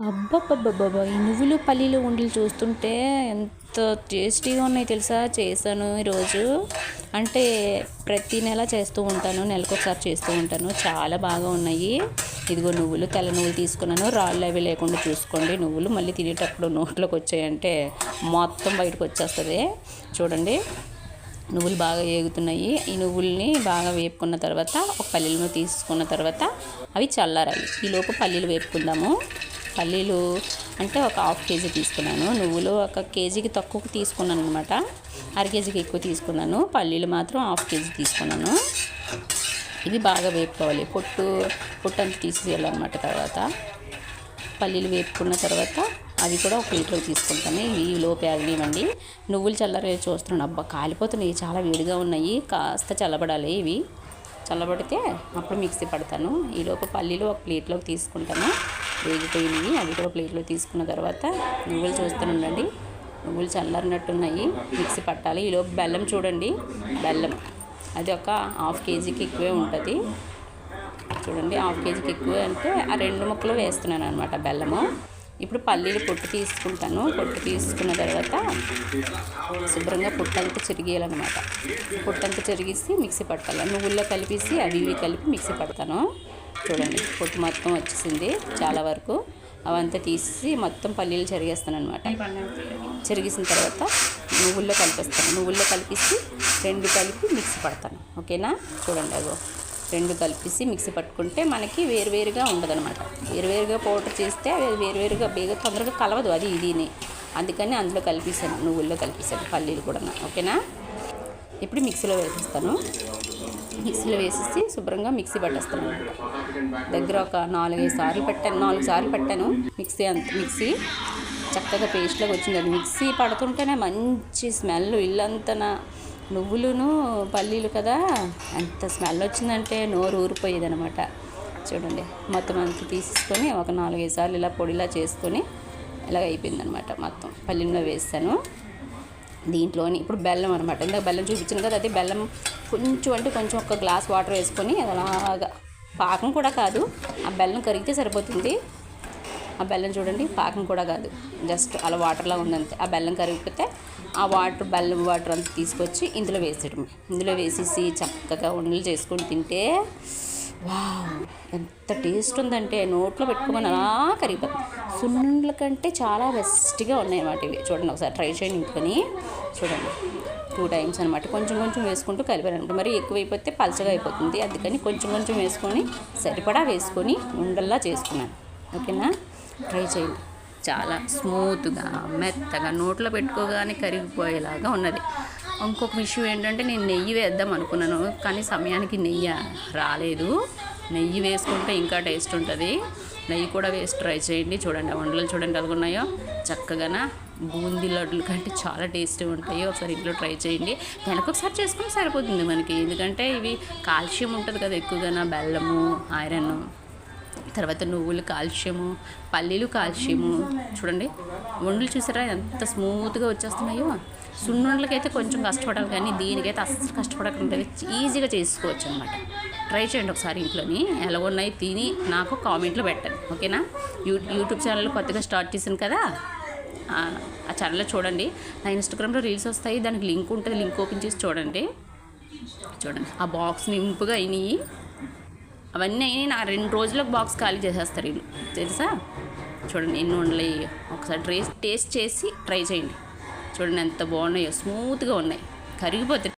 అబ్బబ్బబ్బబ్బబ్బా! ఈ నువ్వులు, పల్లీలు ఉండలు చూస్తుంటే ఎంత టేస్టీగా ఉన్నాయి తెలుసా? చేశాను ఈరోజు. అంటే ప్రతి నెల చేస్తూ ఉంటాను. నెలకొకసారి చేస్తూ ఉంటాను. చాలా బాగా ఉన్నాయి. ఇదిగో నువ్వులు, తెల్ల నువ్వులు తీసుకున్నాను. రాళ్ళు అవి లేకుండా చూసుకోండి. నువ్వులు మళ్ళీ తినేటప్పుడు నోట్లోకి వచ్చాయంటే మొత్తం బయటకు వచ్చేస్తుంది. చూడండి, నువ్వులు బాగా వేగుతున్నాయి. ఈ నువ్వుల్ని బాగా వేపుకున్న తర్వాత ఒక పల్లీలను తీసుకున్న తర్వాత అవి చల్లారాలి. ఈలోపు పల్లీలు వేపుకుందాము. పల్లీలు అంటే ఒక హాఫ్ కేజీ తీసుకున్నాను. నువ్వులు ఒక కేజీకి తక్కువ తీసుకున్నాను అనమాట. అర కేజీకి ఎక్కువ తీసుకున్నాను. పల్లీలు మాత్రం హాఫ్ కేజీ తీసుకున్నాను. ఇవి బాగా వేపుకోవాలి. పొట్టంతా తీసేయాలన్నమాట. తర్వాత పల్లీలు వేపుకున్న తర్వాత అవి కూడా ఒక లీటర్ తీసుకుంటాను. ఇవి లోపు ఆగనివ్వండి. నువ్వులు చల్లారే చూస్తున్నాను. అబ్బా, కాలిపోతున్నాయి. చాలా వేడిగా ఉన్నాయి. కాస్త చల్లబడాలి. ఇవి చల్లబడితే అప్పుడు మిక్సీ పడతాను. ఈలోపు పల్లీలు ఒక ప్లేట్లోకి తీసుకుంటాను. వేగిపోయినవి అవి కూడా ప్లేట్లో తీసుకున్న తర్వాత నువ్వులు చూస్తానుండండి. నువ్వులు చల్లారినట్టున్నాయి. మిక్సీ పట్టాలి. ఈలోపు బెల్లం చూడండి. బెల్లం అది ఒక హాఫ్ కేజీకి ఎక్కువే ఉంటుంది. చూడండి, హాఫ్ కేజీకి ఎక్కువ అంటే ఆ 2 ముక్కలు వేస్తున్నాను అనమాట బెల్లము. ఇప్పుడు పల్లీలు పొట్టు తీసుకుంటాను. పొట్టు తీసుకున్న తర్వాత శుభ్రంగా పొట్టంతా చెరిగేయాలన్నమాట. పొట్టంతా చెరిగేసి మిక్సీ పట్టాలి. నువ్వుల్లో కలిపేసి అవి ఇవి కలిపి మిక్సీ పడతాను. చూడండి, పొట్టు మొత్తం వచ్చేసింది చాలా వరకు. అవంతా తీసి మొత్తం పల్లీలు చెరిగేస్తాను అనమాట. చెరిగేసిన తర్వాత నువ్వుల్లో కలిపేస్తాను. నువ్వుల్లో కలిపేసి 2 కలిపి మిక్సీ పడతాను. ఓకేనా? చూడండి, అగో 2 కలిపేసి మిక్సీ పట్టుకుంటే మనకి వేరువేరుగా ఉండదనమాట. వేరువేరుగా పౌడర్ చేస్తే అవి వేరువేరుగా తొందరగా కలవదు అది ఇదిని. అందుకని అందులో కలిపేసాను, నువ్వుల్లో కలిపేసాను పల్లీలు కూడా. ఓకేనా? ఇప్పుడు మిక్సీలో వేసేస్తాను. మిక్సీలో వేసేసి శుభ్రంగా మిక్సీ పట్టేస్తాను అనమాట. దగ్గర ఒక 4 సార్లు పెట్టాను మిక్సీ చక్కగా పేస్ట్లోకి వచ్చింది. అది మిక్సీ పడుతుంటేనే మంచి స్మెల్ ఇల్లంతా. నువ్వులును పల్లీలు కదా, ఎంత స్మెల్ వచ్చిందంటే నోరు ఊరిపోయేది అనమాట. చూడండి, మొత్తం అంతా తీసేసుకొని ఒక 4-5 సార్లు ఇలా పొడిలా చేసుకొని ఇలాగ అయిపోయిందనమాట. మొత్తం పల్లీలో వేస్తాను. దీంట్లోని ఇప్పుడు బెల్లం అనమాట. ఇందాక బెల్లం చూపించాను కదా, అదే బెల్లం కొంచెం ఒక గ్లాస్ వాటర్ వేసుకొని అలాగా, పాకం కూడా కాదు, ఆ బెల్లం కరిగితే సరిపోతుంది. ఆ బెల్లం చూడండి, పాకం కూడా కాదు, జస్ట్ అలా వాటర్లా ఉందంతే. ఆ బెల్లం కరిగిపోతే ఆ బెల్లం వాటర్ అంతా తీసుకొచ్చి ఇందులో వేసేయడం. ఇందులో వేసేసి చక్కగా ఉండలు చేసుకొని తింటే వావ్, ఎంత టేస్ట్ ఉందంటే నోట్లో పెట్టుకోమని అలా కరిగిపోతుంది. సున్నుండల కంటే చాలా బెస్ట్గా ఉన్నాయి అన్నమాట ఇవి. చూడండి, ఒకసారి ట్రై చేయండి ఇంట్లోని. చూడండి, 2 టైమ్స్ అనమాట. కొంచెం వేసుకుంటూ కలిపారనమాట. మరి ఎక్కువైపోతే పలచగా అయిపోతుంది. అందుకని కొంచెం వేసుకొని సరిపడా వేసుకొని ఉండల్లా చేసుకున్నాను. ఓకేనా? ట్రై చేయండి. చాలా స్మూత్గా మెత్తగా నోట్లో పెట్టుకోగానే కరిగిపోయేలాగా ఉన్నది. ఇంకొక విషయం ఏంటంటే, నేను నెయ్యి వేద్దాం అనుకున్నాను, కానీ సమయానికి నెయ్యి రాలేదు. నెయ్యి వేసుకుంటే ఇంకా టేస్ట్ ఉంటుంది. నెయ్యి కూడా వేసి ట్రై చేయండి. చూడండి, ఆ వంటలు చూడండి ఎలా ఉన్నాయో. చక్కగా బూందీ లడ్డుల కంటే చాలా టేస్టీ ఉంటాయి. ఒకసారి ఇంట్లో ట్రై చేయండి. ఒకసారి చేసుకుంటే సరిపోతుంది మనకి. ఎందుకంటే ఇవి కాల్షియం ఉంటుంది కదా ఎక్కువగా, బెల్లము ఐరన్, తర్వాత నువ్వులు కాల్షియము, పల్లీలు కాల్షియము. చూడండి, వండలు చూసారా ఎంత స్మూత్గా వచ్చేస్తున్నాయో. సున్నుండలకైతే కొంచెం కష్టపడాలి, కానీ దీనికైతే అస్సలు కష్టపడకుండా ఈజీగా చేసుకోవచ్చు అనమాట. ట్రై చేయండి ఒకసారి ఇంట్లోని. ఎలా ఉన్నాయి తిని నాకు కామెంట్లో పెట్టండి. ఓకేనా? యూట్యూబ్ ఛానల్ కొత్తగా స్టార్ట్ చేశాను కదా, ఆ ఛానల్లో చూడంండి. నా ఇన్స్టాగ్రామ్లో రీల్స్ వస్తాయి, దానికి లింక్ ఉంటుంది. లింక్ ఓపెన్ చేసి చూడండి. ఆ బాక్స్ నింపుగా అయినాయి. అవన్నీ నా 2 రోజులకు బాక్స్ ఖాళీ చేసేస్తారు వీళ్ళు, తెలుసా? చూడండి ఎన్ని ఉండలు. ఒకసారి టేస్ట్ చేసి ట్రై చేయండి. చూడండి ఎంత బాగున్నాయో, స్మూత్గా ఉన్నాయి, కరిగిపోతాయి.